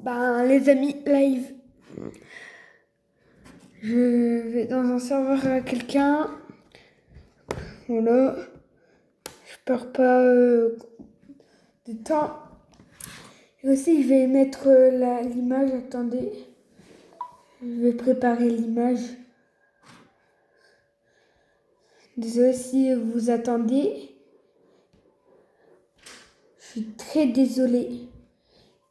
Ben, les amis, live. Je vais dans un serveur à quelqu'un. Voilà. Je perds pas de temps. Et aussi, je vais mettre l'image. Attendez. Je vais préparer l'image. Désolé si vous attendez. Je suis très désolée.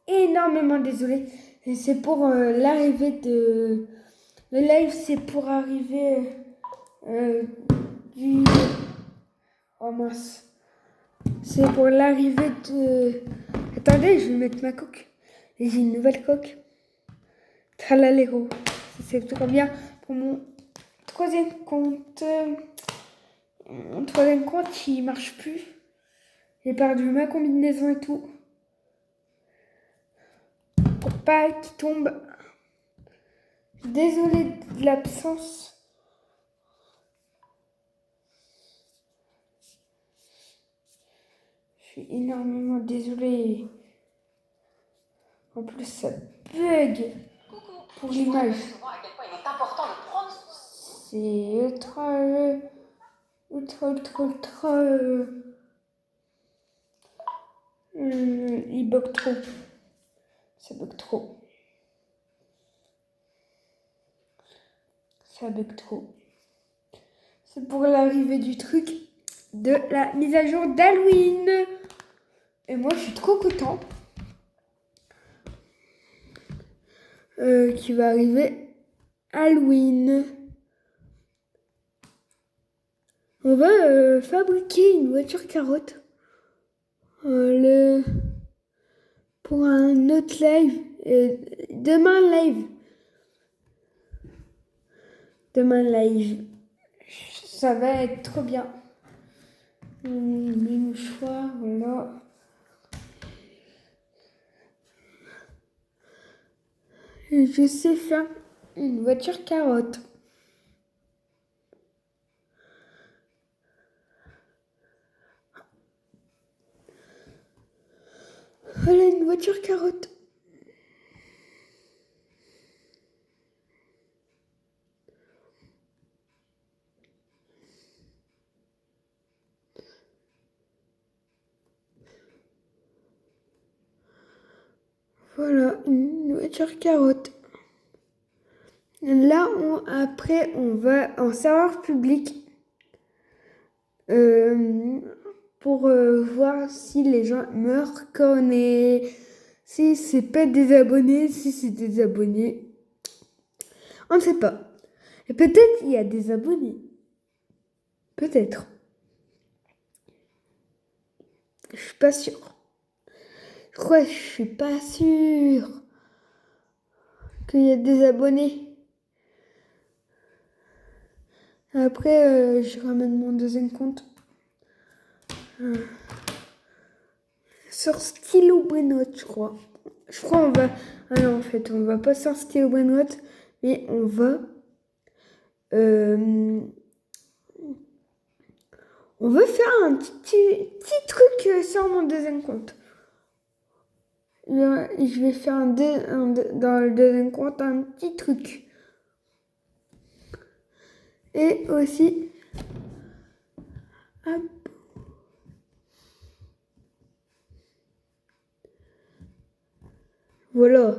Énormément désolée. Et c'est pour l'arrivée de... Le live, c'est pour arriver du... Oh mince. C'est pour l'arrivée de... Attendez, je vais mettre ma coque. Et j'ai une nouvelle coque. Tralalero. C'est trop bien pour mon troisième compte. Mon troisième compte, il marche plus. J'ai perdu ma combinaison et tout. Pour pas qu'il tombe. Désolée de l'absence. Je suis énormément désolée. En plus, ça bug pour l'image. C'est ultra, il bug trop. Ça bug trop. Ça bug trop. C'est pour l'arrivée du truc de la mise à jour d'Halloween. Et moi, je suis trop content. Qui va arriver Halloween. On va fabriquer une voiture carotte. Pour un autre live. Demain live. Demain live. Ça va être trop bien. Mes mouchoirs, voilà. Je sais faire une voiture carotte. Voilà une voiture carotte. Voilà une voiture carotte. Là, après, on va en serveur public pour voir si les gens me reconnaissent, si c'est pas des abonnés, si c'est des abonnés. On ne sait pas. Et peut-être il y a des abonnés. Peut-être. Je suis pas sûre. Je suis pas sûre qu'il y a des abonnés. Après, je ramène mon deuxième compte. Sur Stylo Brenote, je crois. Je crois on va... Ah non, en fait, on va pas sur Stylo Brenote, mais on va... on va faire un petit truc sur mon deuxième compte. Je vais faire dans le deuxième compte un petit truc. Et aussi... Hop. Voilà.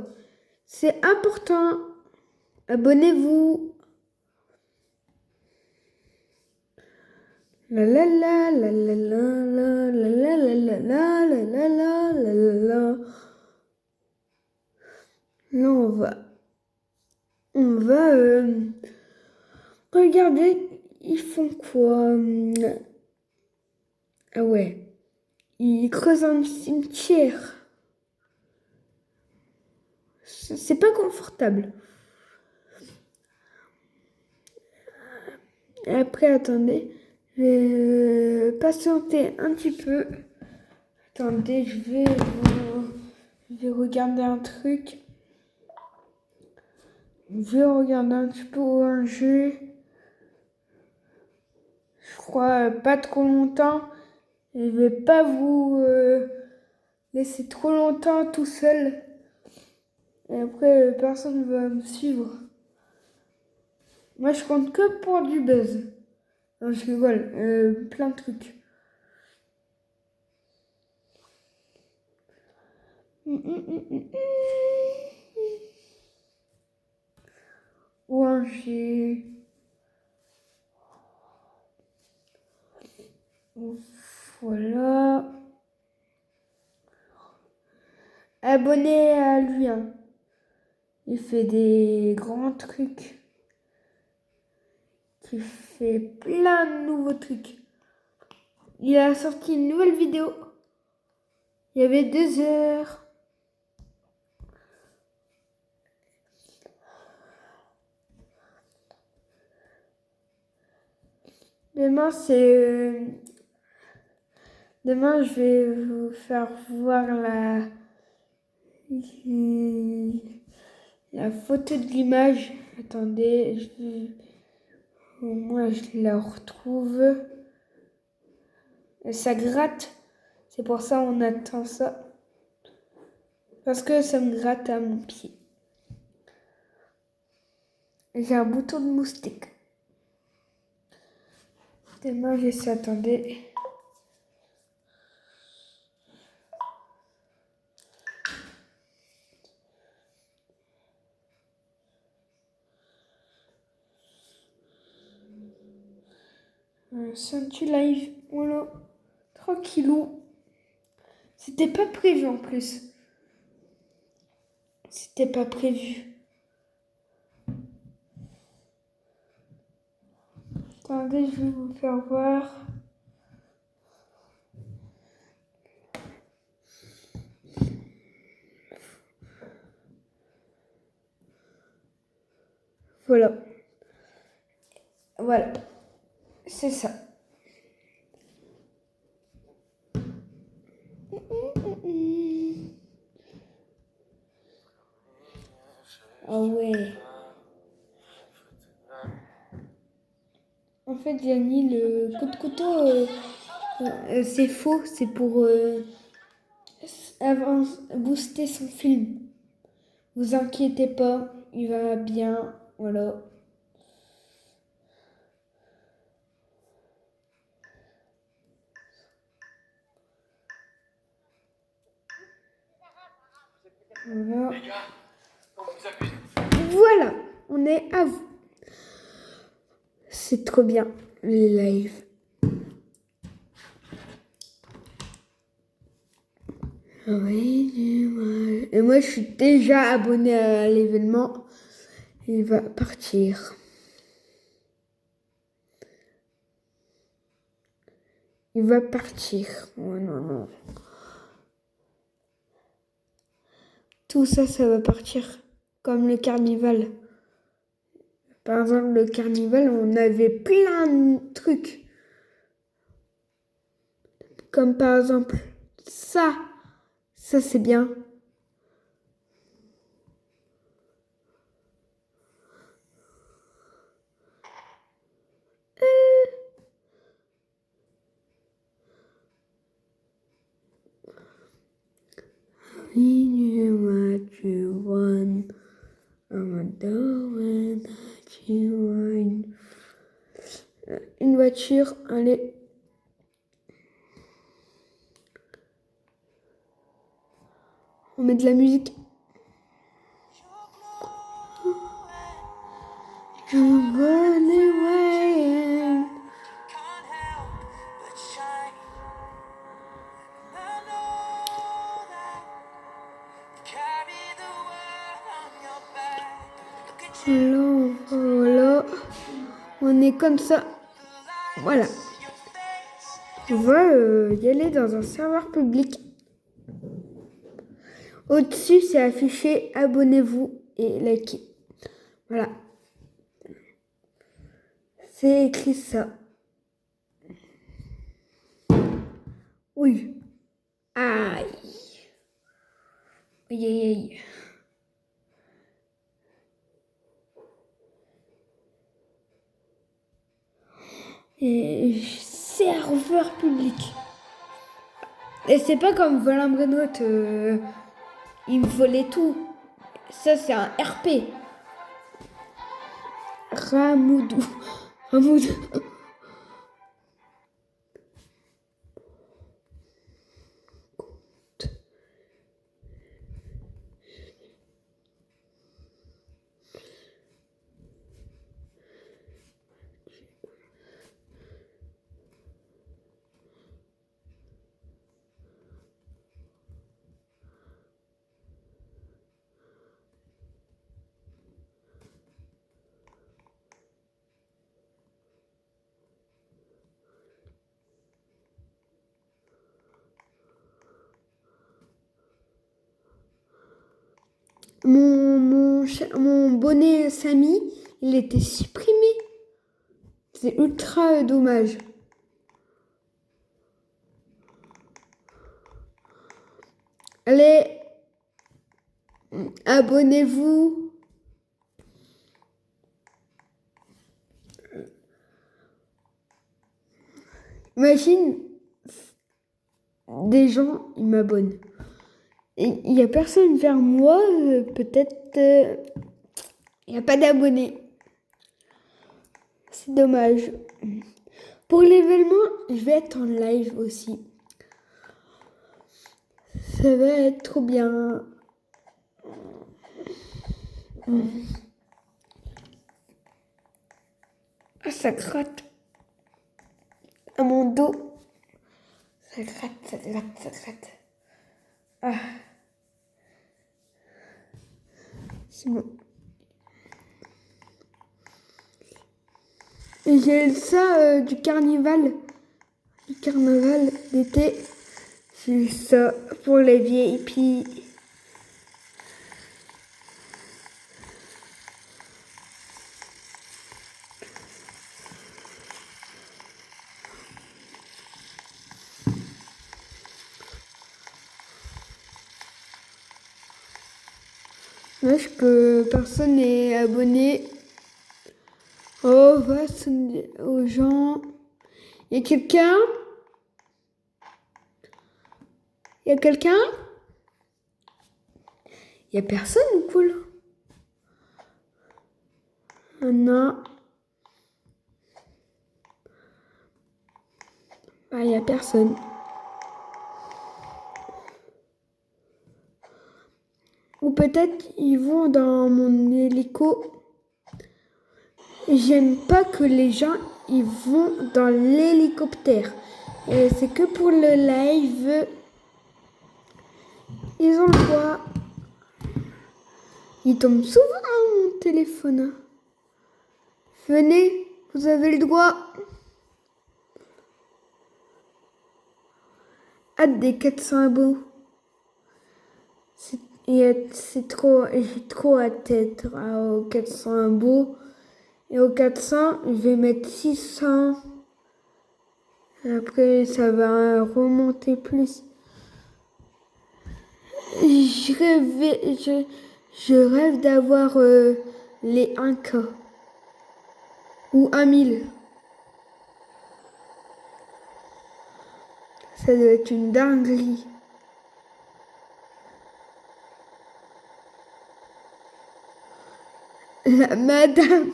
C'est important. Abonnez-vous. La la la la la la la la la la la la la la la la la. Là on va regarder, ils font quoi? Ah ouais, ils creusent un cimetière. C'est pas confortable. Après, attendez, je vais patienter un petit peu. Attendez, je vais regarder un truc. Je vais regarder un petit peu un jeu. Je crois pas trop longtemps. Je vais pas vous laisser trop longtemps tout seul. Et après, personne ne va me suivre. Moi, je compte que pour du buzz. Non, je rigole. Plein de trucs. Ouais, j'ai... Voilà. Abonné à lui, hein. Il fait des grands trucs. Il fait plein de nouveaux trucs. Il a sorti une nouvelle vidéo. Il y avait 2 heures. Demain, Demain, je vais vous faire voir la photo de l'image. Attendez, au moins je la retrouve. Et ça gratte. C'est pour ça on attend ça. Parce que ça me gratte à mon pied. J'ai un bouton de moustique. Demain, j'essaie, attendez. Sentu live, voilà, tranquillou. C'était pas prévu en plus. C'était pas prévu. Attendez, je vais vous faire voir. Voilà. Voilà. C'est ça. Ah ouais. En fait, j'ai mis le coup de couteau. C'est faux. C'est pour booster son film. Vous inquiétez pas. Il va bien. Voilà. Voilà. Voilà, on est à vous. C'est trop bien, les lives. Oui, et moi, je suis déjà abonné à l'événement. Il va partir. Il va partir. Oh non, non. Tout ça, ça va partir. Comme le carnaval. Par exemple, le carnaval, on avait plein de trucs. Comme par exemple, ça. Ça, c'est bien. Une voiture, allez. On met de la musique. Voilà. On est comme ça. Voilà. On va y aller dans un serveur public. Au-dessus, c'est affiché abonnez-vous et likez. Voilà. C'est écrit ça. Oui. Aïe. Aïe, aïe, aïe. Et serveur public. Et c'est pas comme Volin Brenotte, il me volait tout. Ça, c'est un RP. Ramoudou. Ramoudou. Mon bonnet Samy, il était supprimé. C'est ultra dommage. Allez, abonnez-vous. Imagine, des gens, ils m'abonnent. Et il n'y a personne vers moi, peut-être il n'y a pas d'abonnés. C'est dommage. Pour l'événement, je vais être en live aussi. Ça va être trop bien. Ah, ça gratte à mon dos. Ça gratte, ça gratte, ça gratte. Ah. C'est bon. Et j'ai ça du carnaval. Du carnaval d'été. J'ai ça pour les VIP. Dommage que personne n'est abonné. Oh, va sonner aux gens. Il y a quelqu'un? Il y a quelqu'un? Il y a personne ou quoi là? Ah, non. Ah, il y a personne. Ou peut-être ils vont dans mon hélico. J'aime pas que les gens ils vont dans l'hélicoptère. Et c'est que pour le live. Ils ont le droit. Ils tombent souvent à mon téléphone. Venez, vous avez le droit. Hâte des 400 abos. C'est trop, j'ai trop à tête aux 400 abos. Et aux 400, je vais mettre 600. Après, ça va remonter plus. Je rêve d'avoir les 1K. Ou 1000. Ça doit être une dinguerie. La madame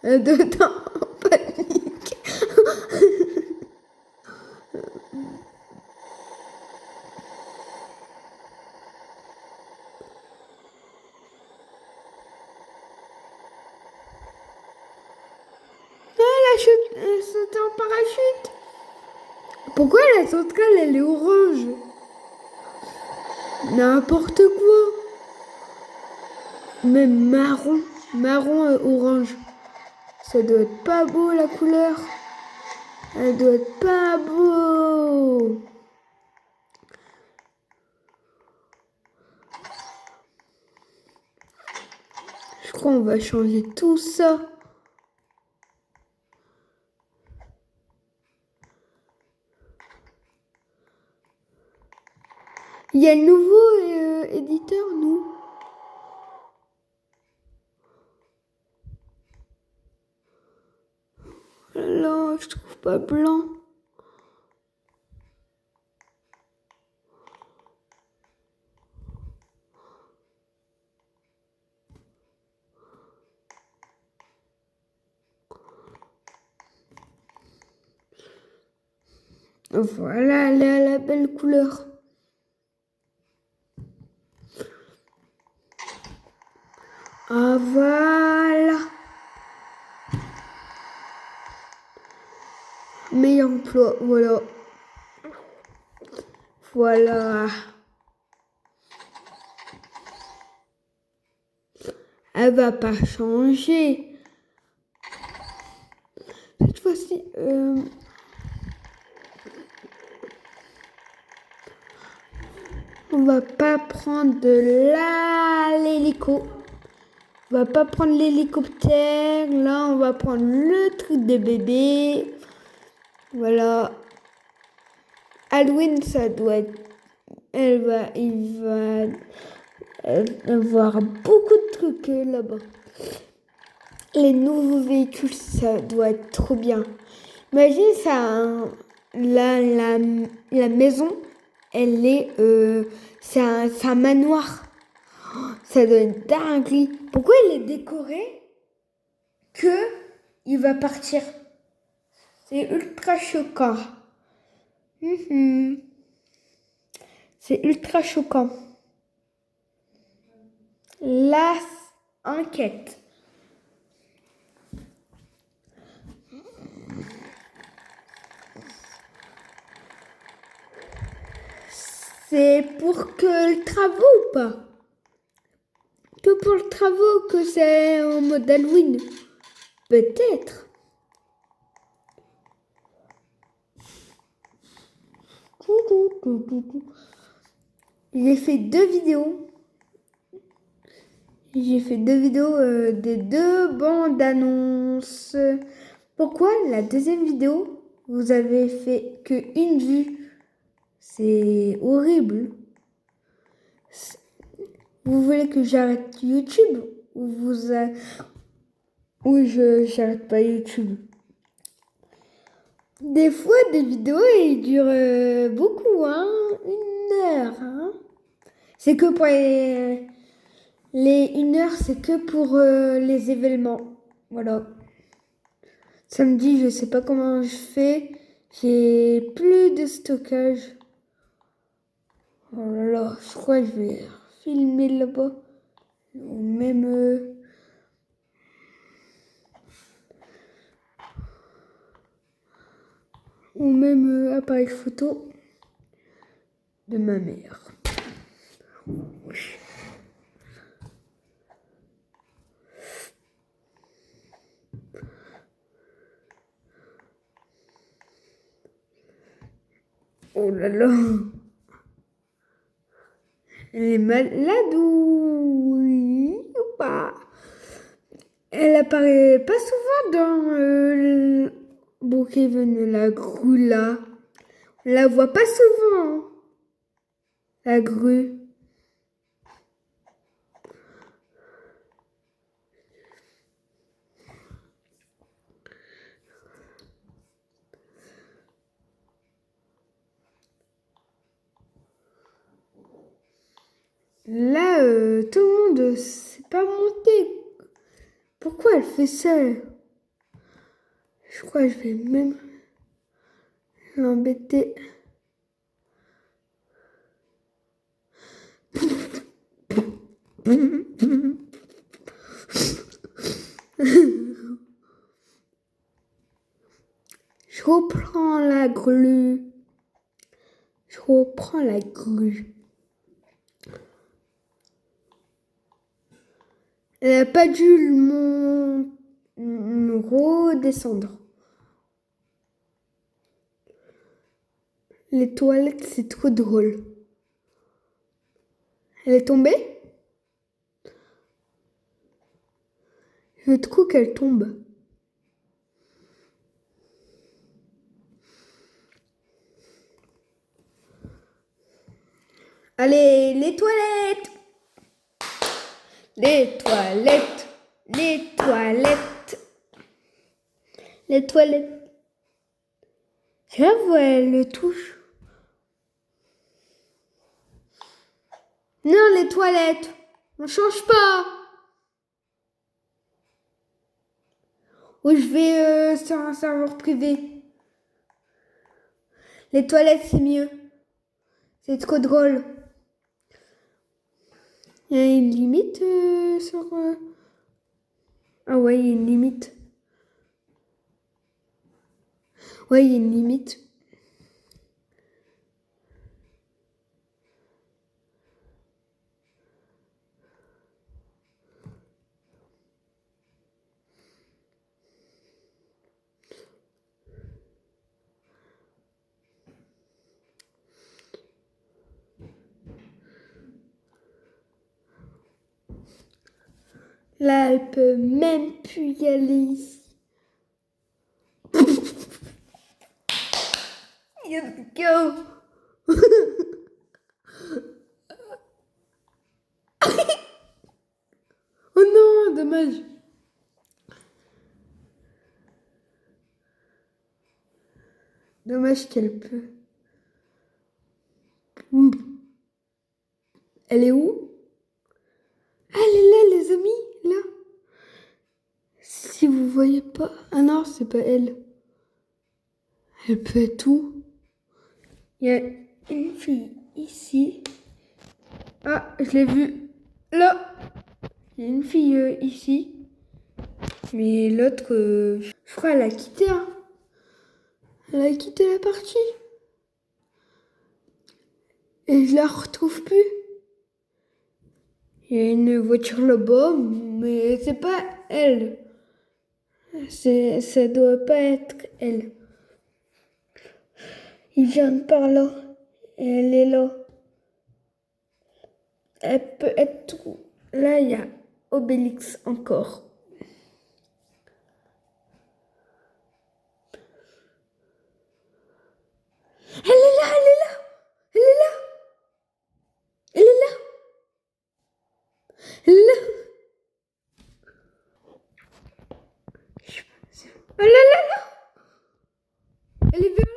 dedans en panique. Elle saute en parachute. Pourquoi la centrale elle est orange? N'importe quoi. Même marron. Marron orange. Ça doit être pas beau la couleur. Elle doit être pas beau. Je crois qu'on va changer tout ça. Il y a le nouveau éditeur, nous. Là, je trouve pas blanc. Voilà, elle a la belle couleur. Ah, voilà. Meilleur emploi, voilà. Voilà. Elle va pas changer. Cette fois-ci, on va pas prendre l'hélico. On va pas prendre l'hélicoptère. Là, on va prendre le truc de bébé. Voilà. Halloween, ça doit être... Il va avoir beaucoup de trucs là-bas. Les nouveaux véhicules, ça doit être trop bien. Imagine ça, hein. La maison, elle est... c'est un manoir. Ça doit être dingue. Pourquoi il est décoré que il va partir? C'est ultra choquant. C'est ultra choquant. La enquête. C'est pour que le travaux ou pas? Que pour le travaux que c'est en mode Halloween? Peut-être. J'ai fait deux vidéos. Des deux bandes annonces. Pourquoi la deuxième vidéo, vous avez fait que une vue? C'est horrible. Vous voulez que j'arrête YouTube ou j'arrête pas YouTube? Des fois, des vidéos, ils durent beaucoup, hein, 1 heure, hein. C'est que pour les 1 heure, c'est que pour les événements. Voilà. Samedi, je sais pas comment je fais. J'ai plus de stockage. Oh là là, je crois que je vais filmer là-bas. Ou même... appareil photo de ma mère. Oh là là. Elle est malade ou pas? Elle apparaît pas souvent dans Brookhaven, la grue là. On la voit pas souvent, hein, la grue. Là, tout le monde s'est pas monté. Pourquoi elle fait ça? Je crois que je vais même l'embêter. Je reprends la grue. Elle n'a pas dû redescendre. Les toilettes, c'est trop drôle. Elle est tombée? Je trouve qu'elle tombe. Allez, les toilettes! Les toilettes! Les toilettes! Les toilettes! Je la vois, elle le touche. Non, les toilettes! On change pas! Ou je vais sur un serveur privé. Les toilettes, c'est mieux. C'est trop drôle. Il y a une limite sur... Ah ouais, il y a une limite. Ouais, il y a une limite. Là, elle peut même plus y aller ici. Let's go. Oh non, dommage. Dommage qu'elle peut. Elle est où? Ah, elle est là, les amis, là. Si vous voyez pas... Ah non, c'est pas elle. Elle peut être où? Il y a une fille ici. Ah, je l'ai vue. Là. Il y a une fille ici. Mais l'autre, je crois, elle a quitté. Hein. Elle a quitté la partie. Et je la retrouve plus. Il y a une voiture là-bas, mais c'est pas elle. Ça doit pas être elle. Il vient par là. Et elle est là. Elle peut être où? Là, il y a Obélix encore. Elle est là, elle est là. Elle est là. Elle est là. Elle est là. Oh là là là. Elle est vers là.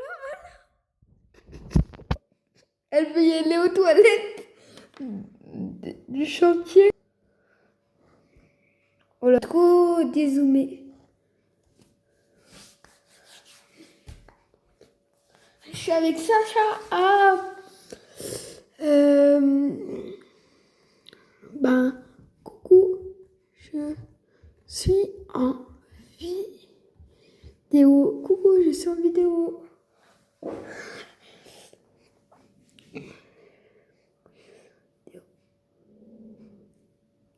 Elle veut y aller aux toilettes du chantier. Oh là, trop dézoomé. Je suis avec Sacha. Ah. Ben, coucou. Je suis en vidéo. Coucou, je suis en vidéo.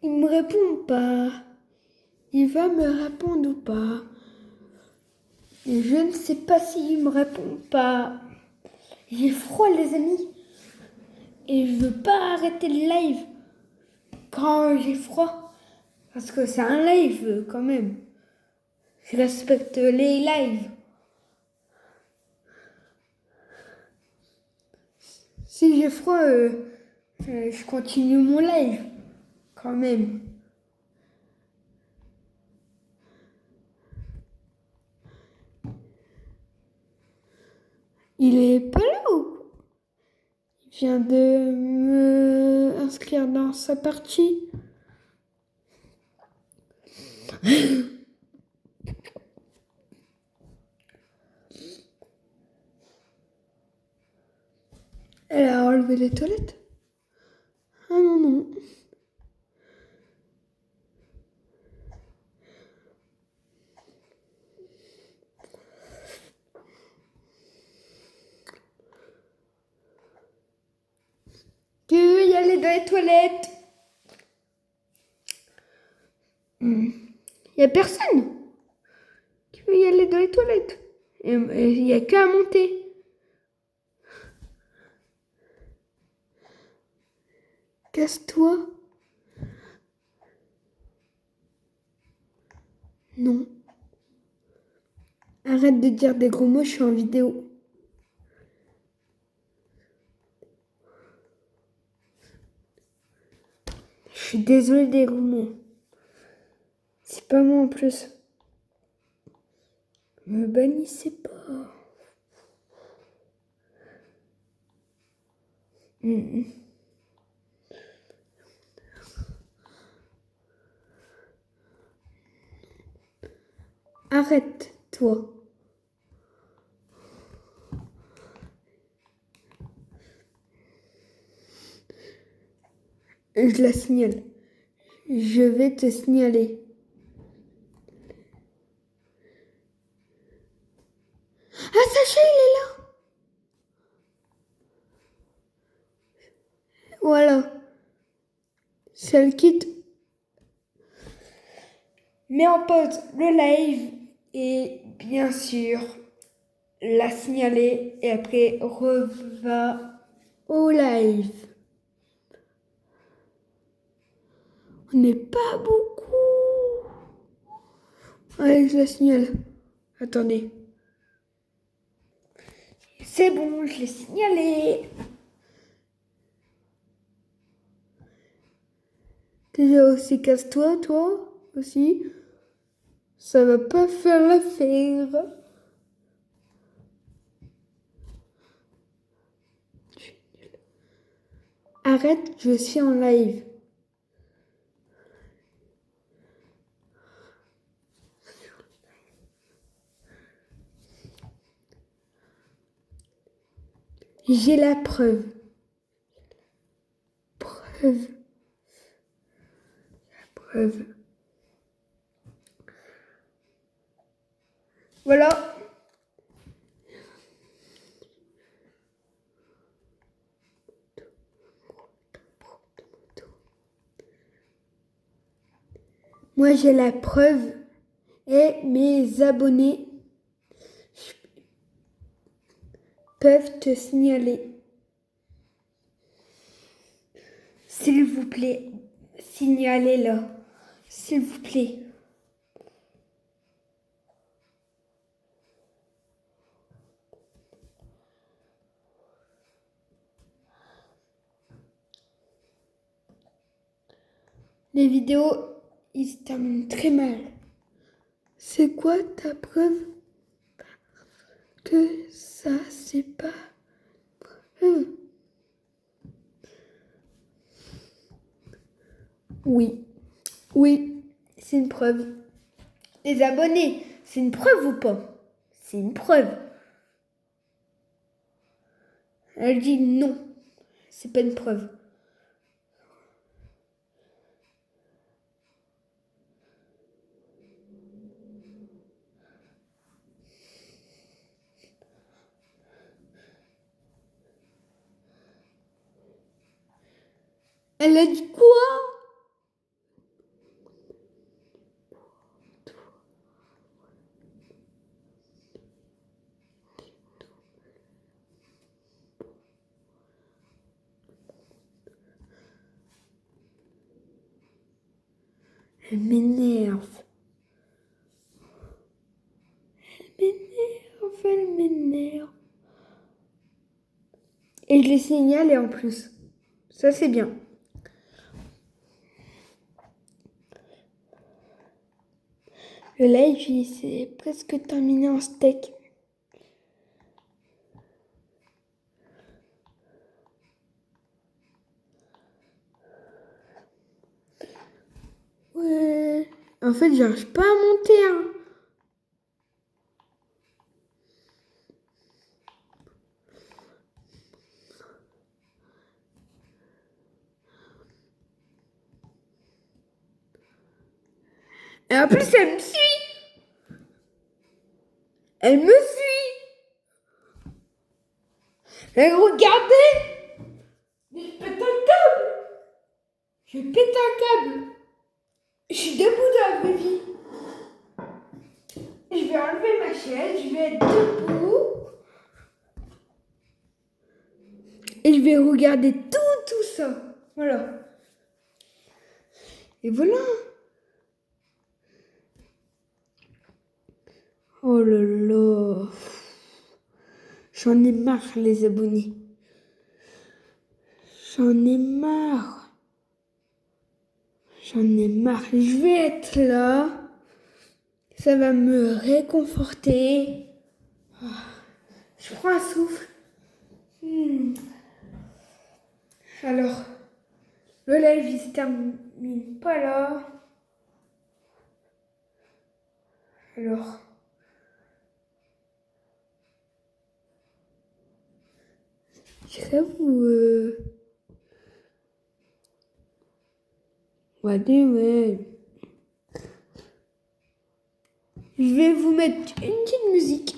Il me répond pas. Il va me répondre ou pas. Et je ne sais pas s'il me répond pas. J'ai froid, les amis. Et je veux pas arrêter le live quand j'ai froid. Parce que c'est un live quand même. Je respecte les lives. Si j'ai froid, je continue mon live quand même. Il est pas là ou quoi? Il vient de me inscrire dans sa partie. Elle a enlevé les toilettes. Ah non, non. Tu veux y aller dans les toilettes? Il y a personne qui veut y aller dans les toilettes. Et il n'y a qu'à monter. Casse-toi. Non. Arrête de dire des gros mots, je suis en vidéo. Je suis désolée des gros mots. C'est pas moi en plus. Me bannissez pas. Arrête, toi. Je la signale. Je vais te signaler. Ah, Sacha, il est là. Voilà. Si elle quitte, mets en pause le live et bien sûr la signaler et après reva au live. On n'est pas beaucoup. Allez, je la signale. Attendez. C'est bon, je l'ai signalé. Déjà aussi, casse-toi, toi aussi. Ça va pas faire l'affaire. Arrête, je suis en live. J'ai la preuve. Preuve. Voilà. Moi, j'ai la preuve et mes abonnés peuvent te signaler. S'il vous plaît, signalez-le. S'il vous plaît. Les vidéos, ils se terminent très mal. C'est quoi ta preuve que ça, c'est pas preuve? Oui, c'est une preuve. Les abonnés, c'est une preuve ou pas? C'est une preuve. Elle dit non, c'est pas une preuve. Elle a dit quoi? Elle m'énerve. Elle m'énerve. Et je les signale en plus. Ça, c'est bien. Le live, c'est presque terminé en steak. Ouais. En fait, j'arrive pas à monter, hein. Et en plus, elle me suit. Elle me suit. Et regardez. Mais je pète un câble. Je pète un câble. Je suis debout dans la vraie vie. Je vais enlever ma chaise, je vais être debout. Et je vais regarder tout ça. Voilà. Et voilà. Oh là là. J'en ai marre, les abonnés. J'en ai marre. J'en ai marre. Je vais être là. Ça va me réconforter. Je prends un souffle. Alors, le live, il se termine pas là. Alors, je vais vous... Ouais, ouais. Je vais vous mettre une petite musique.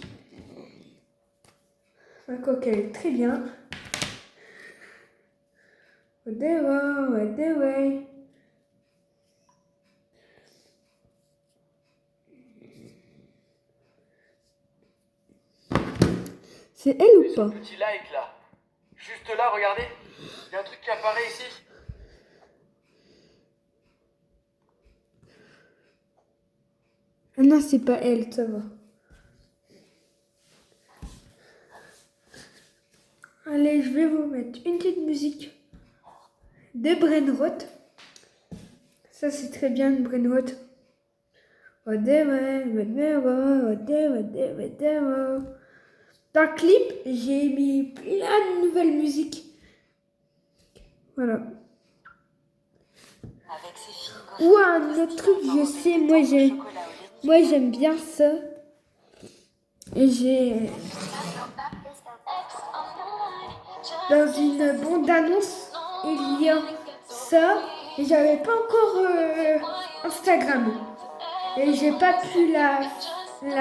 Ma coque, elle est très bien. Ouais, ouais. C'est elle ou pas? Petit like là. Juste là, regardez. Il y a un truc qui apparaît ici. Ah non, c'est pas elle, ça va. Allez, je vais vous mettre une petite musique de Brainrot. Ça, c'est très bien, le Brainrot. Dans le clip, j'ai mis plein de nouvelles musiques. Voilà. Ou un autre truc, je sais, moi j'aime bien ça. Et j'ai dans une bande-annonce, il y a ça. Et j'avais pas encore Instagram. Et j'ai pas pu vous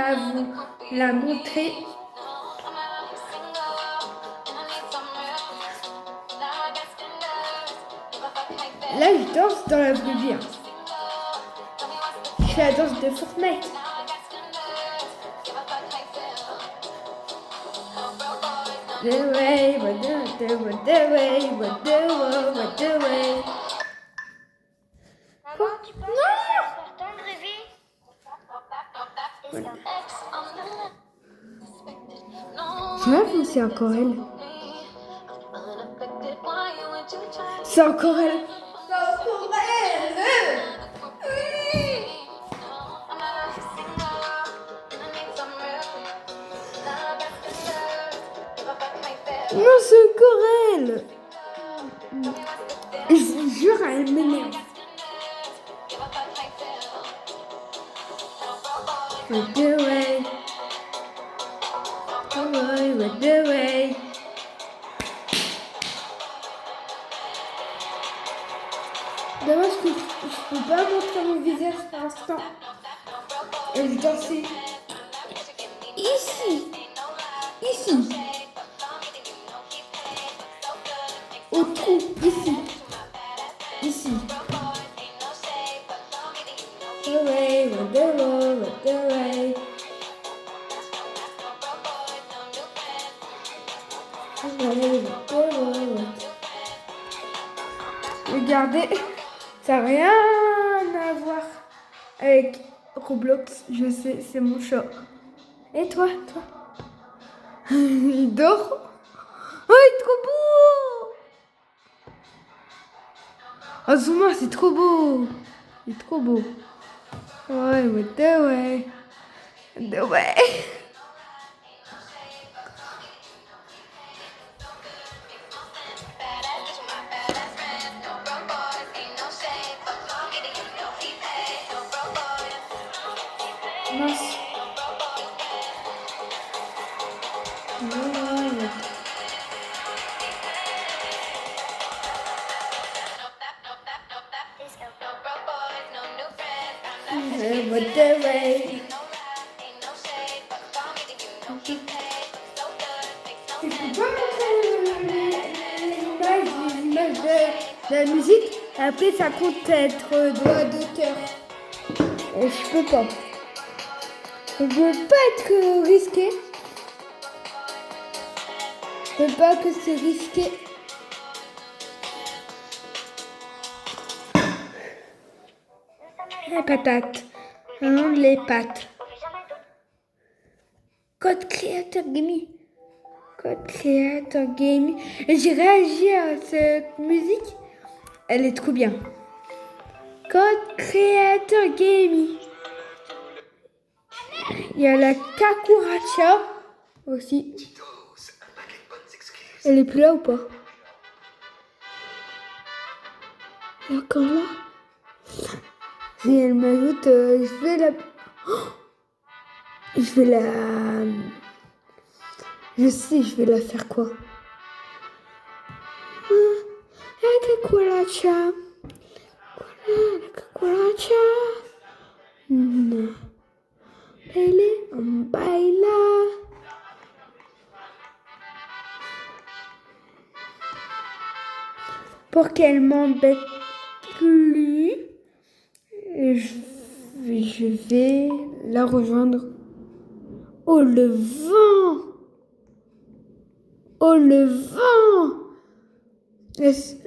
la montrer. Là, je danse dans la vraie vie. Je fais la danse de Fortnite. The way, what the way. Maman, tu penses que c'est important de rêver? Je sais pas si c'est encore elle. C'est encore elle. Non, c'est encore elle. Je vous jure, elle m'énerve. What the way. What the way. Dommage que je peux pas montrer mon visage pour l'instant. Et je dansais ici. Au trou, ici. The way, what the way. Regardez, ça n'a rien à voir avec Roblox, je sais, c'est mon chat. Et toi? Il dort? Oh, il est trop beau! Oh, Zuma, c'est trop beau! Il est trop beau. Ouais, what the way. Mince. What the way. Je peux pas montrer les images de la musique. Après, ça compte être droit d'auteur. Et je peux pas. Je veux pas être risqué. Je veux pas que c'est risqué. Les patates. Non, les pâtes. Code Creator Gaming. Et j'ai réagi à cette musique. Elle est trop bien. Code Creator Gaming. Il y a la Kakuracha aussi. Elle est plus là ou pas? Encore là. Si elle m'ajoute, je vais la... Je sais, je vais la faire quoi? Kakuracha. cha. Baile, on baila. Pour qu'elle m'embête plus, je vais la rejoindre. Oh le vent! Oh le vent!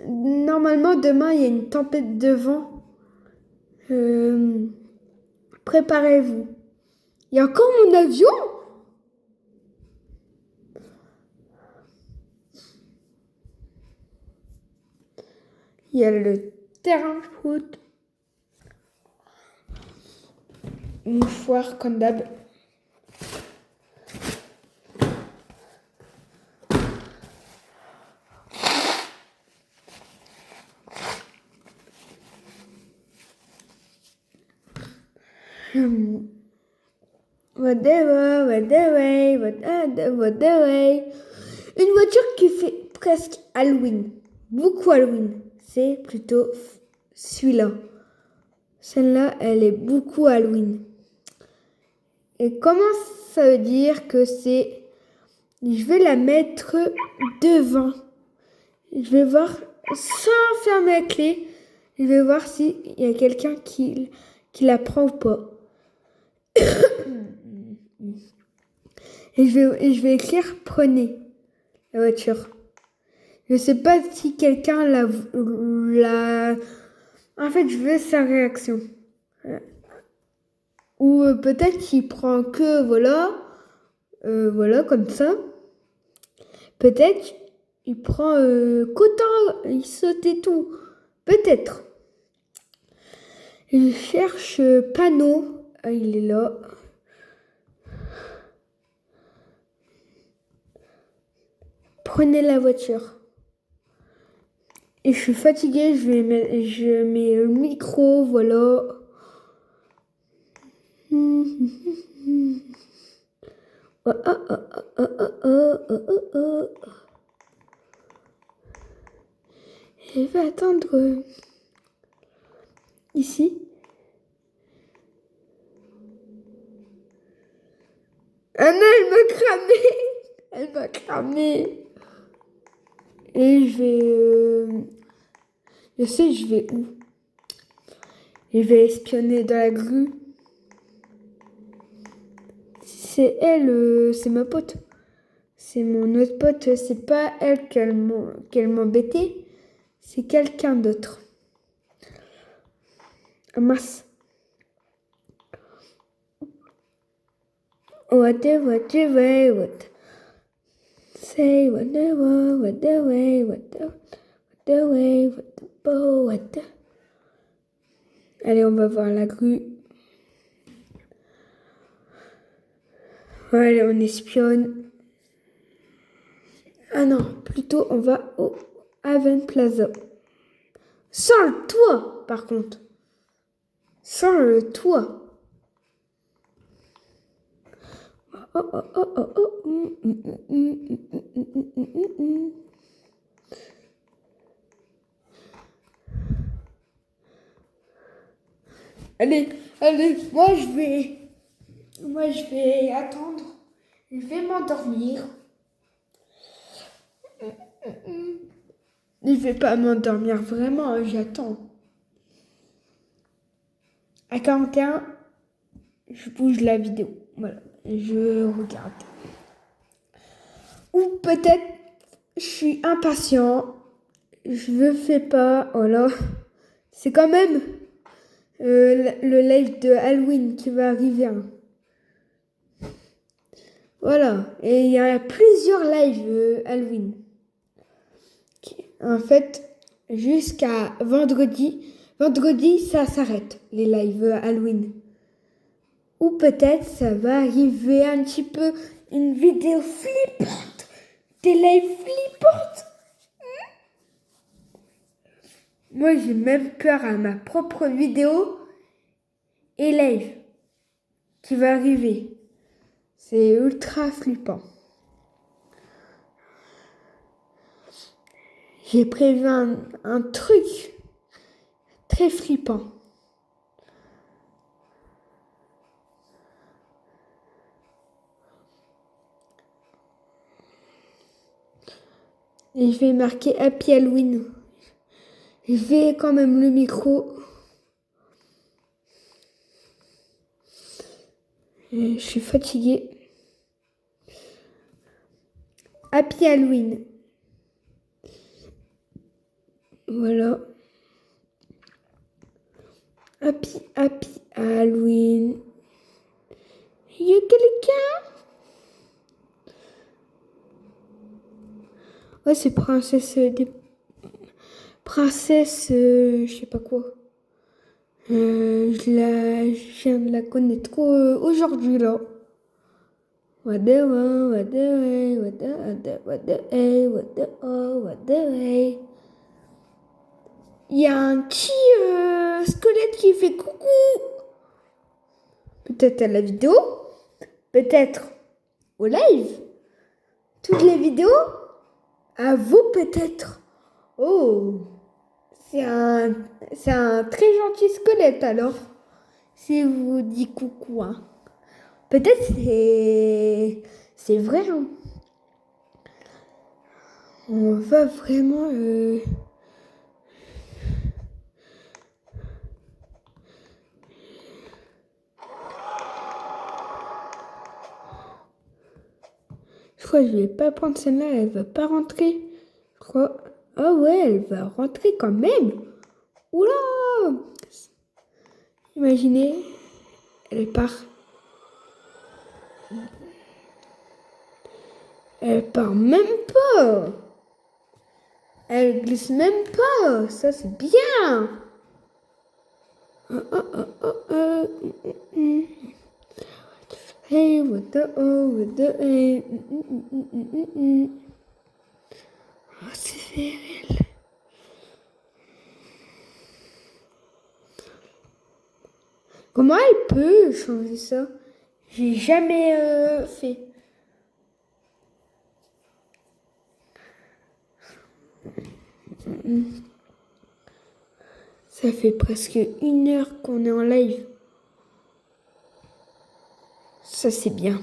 Normalement demain il y a une tempête de vent. Préparez-vous. Il y a encore mon avion? Il y a le terrain de foot. Une foire comme d'hab. Une voiture qui fait presque Halloween. Beaucoup Halloween. C'est plutôt celui-là. Celle-là, elle est beaucoup Halloween. Et comment ça veut dire que c'est... Je vais la mettre devant. Je vais voir, sans fermer la clé, je vais voir s'il y a quelqu'un qui la prend ou pas. Et je vais écrire « Prenez la voiture ». Je ne sais pas si quelqu'un l'a... En fait, je veux sa réaction. Ou peut-être qu'il prend que, voilà, comme ça. Peut-être il prend qu'autant, il saute et tout. Peut-être. Je cherche panneau. Ah, il est là. Prenez la voiture. Et je suis fatiguée, je mets le micro, voilà. Je vais attendre ici. Ah non, elle m'a cramé. Elle m'a cramé. Et je vais... je sais, je vais où? Je vais espionner dans la grue. C'est elle, c'est ma pote. C'est mon autre pote. C'est pas elle qu'elle m'embêtait. C'est quelqu'un d'autre. Ah, mince. What the way, what? Say what the way, what the way, what the... Allez, on va voir la grue. Allez, on espionne. Ah non, plutôt on va au Haven Plaza. Sans le toit, par contre. Sans le toit. Allez, moi je vais attendre. Je vais m'endormir. Je vais pas m'endormir vraiment, j'attends. À 41, je bouge la vidéo. Voilà, je regarde. Ou peut-être je suis impatient. Je ne fais pas. Voilà. C'est quand même le live de Halloween qui va arriver. Hein. Voilà. Et il y a plusieurs lives Halloween. En fait, jusqu'à vendredi. Vendredi, ça s'arrête, les lives Halloween. Ou peut-être ça va arriver un petit peu une vidéo flippante. Des lives flippantes. Moi, j'ai même peur à ma propre vidéo et live qui va arriver. C'est ultra flippant. J'ai prévu un truc très flippant. Et je vais marquer Happy Halloween. Je vais quand même le micro. Je suis fatiguée. Happy Halloween. Voilà. Happy Halloween. Il y a quelqu'un? Ouais, c'est princesse princesse, je sais pas quoi. Je viens de la connaître aujourd'hui là. What the way, what the way, what the way, what the oh, what the way. Il y a un petit squelette qui fait coucou. Peut-être à la vidéo, peut-être au live. Toutes les vidéos, à vous peut-être. Oh, c'est un très gentil squelette alors. Si vous dit coucou, hein. Peut-être c'est vrai. Hein. On va vraiment. Je crois que je vais pas prendre celle-là, elle va pas rentrer. Je crois. Ah ouais, elle va rentrer quand même. Oula! Imaginez, elle part. Elle part même pas. Elle glisse même pas. Ça, c'est bien. Hey, what the oh, what the hey. Oh, c'est réel. Comment elle peut changer ça? J'ai jamais fait. Ça fait presque 1 heure qu'on est en live. Ça, c'est bien.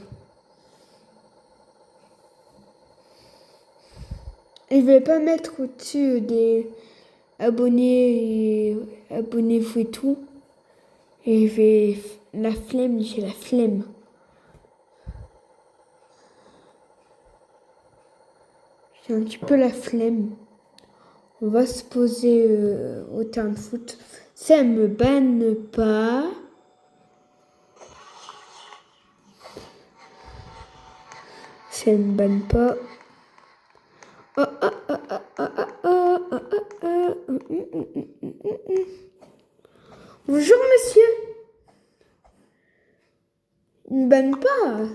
Et je vais pas mettre au-dessus des abonnés et abonnez-vous et tout. Et je vais la flemme, j'ai la flemme. J'ai un petit peu la flemme. On va se poser au terrain de foot. Ça me banne pas. Ça me banne pas. Bonjour monsieur. Il me banne pas,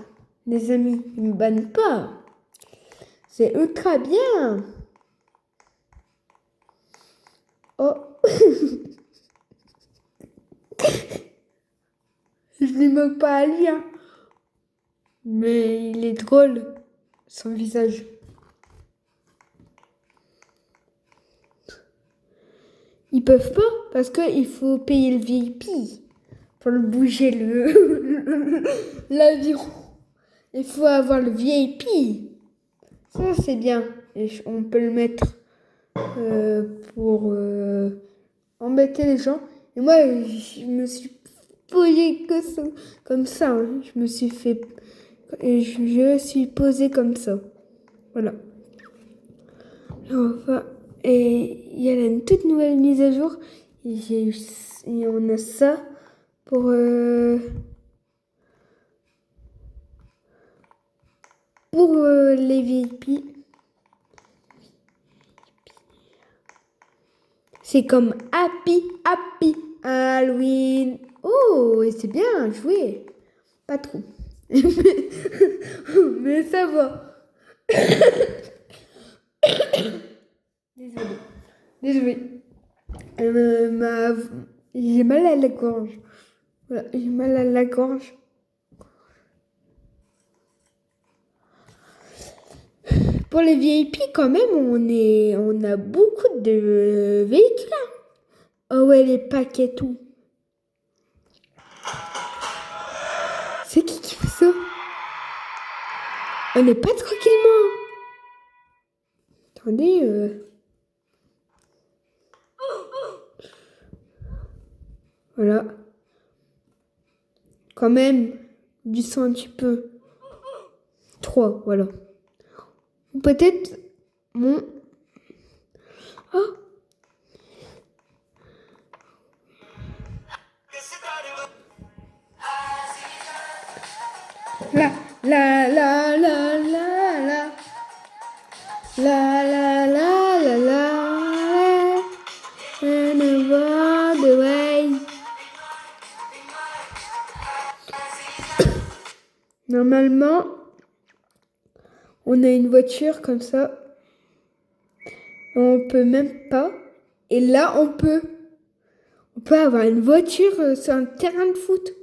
les amis. Il me banne pas. C'est ultra bien. Oh. Je lui moque pas à lui, hein. Mais il est drôle, son visage. Ils peuvent pas parce qu'il faut payer le VIP pour le bouger l'avion. Il faut avoir le VIP. Ça c'est bien. Et on peut le mettre pour embêter les gens. Et moi je me suis posé que ça, comme ça. Hein. Je me suis fait. Je suis posée comme ça. Voilà. Là, on va. Et il y a une toute nouvelle mise à jour. Et on a ça pour les VIP. C'est comme Happy Halloween. Oh, et c'est bien joué. Pas trop. Mais ça va. Désolée. J'ai mal à la gorge. Voilà, j'ai mal à la gorge. Pour les VIP, quand même, on a beaucoup de véhicules. Oh ouais, les paquets, tout. C'est qui fait ça? On n'est pas tranquillement. Attendez. Voilà. Quand même, du sang un petit peu. 3, voilà. Ou peut-être mon... Ah, la, la, la, la, la, la. La, la, la, la, la. And over the way. Normalement, on a une voiture comme ça. On peut même pas. Et là, on peut avoir une voiture sur un terrain de foot.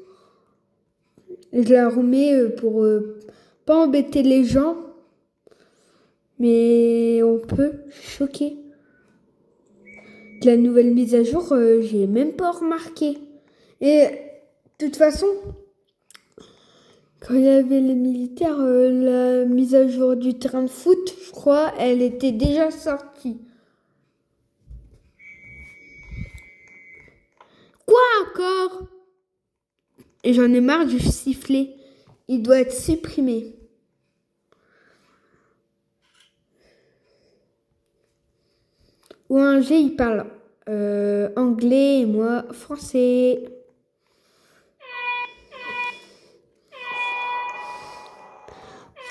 Je la remets pour pas embêter les gens. Mais on peut. Je suis choquée. De la nouvelle mise à jour, j'ai même pas remarqué. Et de toute façon, quand il y avait les militaires, la mise à jour du terrain de foot, je crois, elle était déjà sortie. Quoi encore? Et j'en ai marre du sifflet. Il doit être supprimé. ONG, il parle anglais et moi français.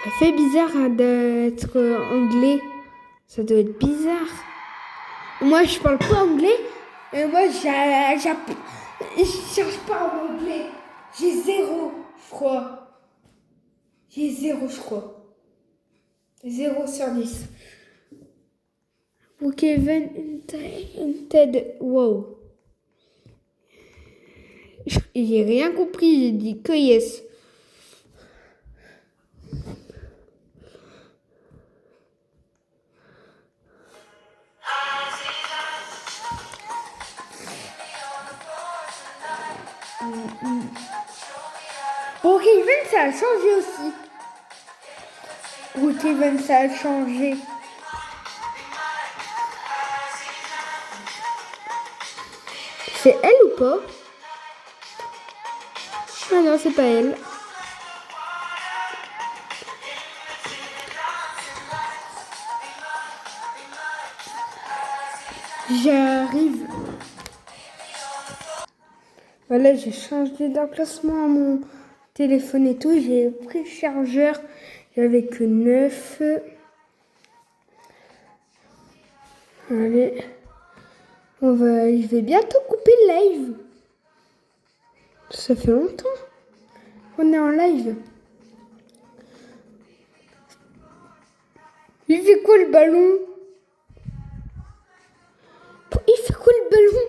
Ça fait bizarre hein, d'être anglais. Ça doit être bizarre. Moi, je parle pas anglais. Et moi, je cherche pas en anglais. J'ai 0, je crois. J'ai 0, je crois. 0 sur 10. Ok, Ted, wow. J'ai rien compris, j'ai dit que yes. Ok, Kevin, ça a changé aussi. Ok, Kevin, ça a changé. C'est elle ou pas? Ah non, c'est pas elle. J'arrive. Voilà, j'ai changé d'emplacement à mon téléphone et tout. J'ai pris le chargeur. J'avais que 9. Allez. Je vais bientôt couper le live. Ça fait longtemps qu'on est en live. Il fait quoi le ballon? Il fait quoi le ballon?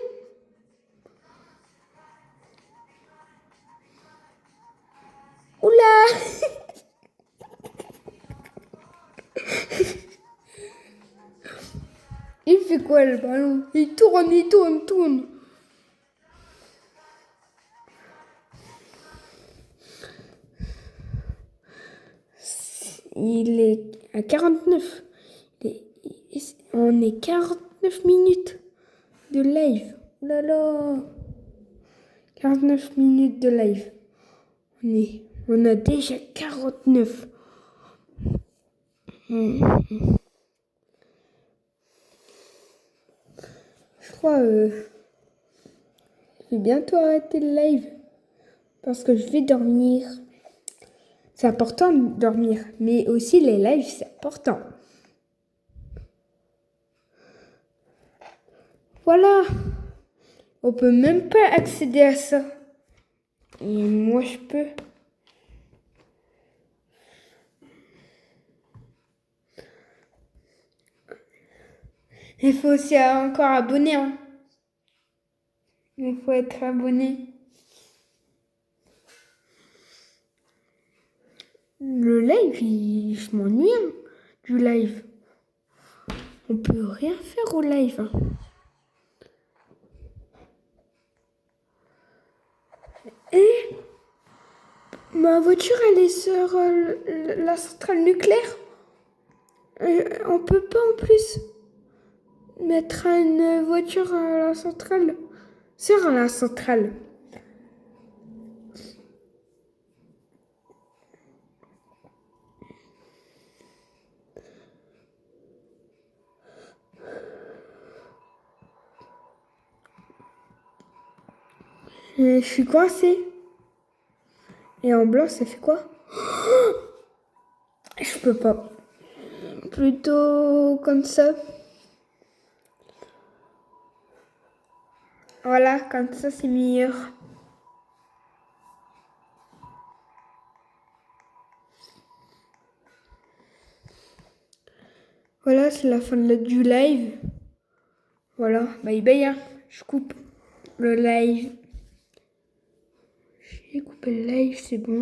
Oula! Il fait quoi le ballon? Il tourne. Il est à 49. On est 49 minutes de live. Oh là là. 49 minutes de live. On a déjà 49. Je crois je vais bientôt arrêter le live parce que je vais dormir. C'est important de dormir, mais aussi les lives, c'est important. Voilà. On peut même pas accéder à ça. Et moi, je peux. Il faut aussi encore abonner. Hein. Il faut être abonné. Le live, je m'ennuie hein, du live. On peut rien faire au live. Hein. Et ma voiture, elle est sur la centrale nucléaire. On peut pas en plus mettre une voiture à la centrale. Sur la centrale. Je suis coincée. Et en blanc, ça fait quoi? Je peux pas. Plutôt comme ça. Voilà, comme ça, c'est meilleur. Voilà, c'est la fin du live. Voilà, bye bye. Hein. Je coupe le live. J'ai coupé le live, c'est bon.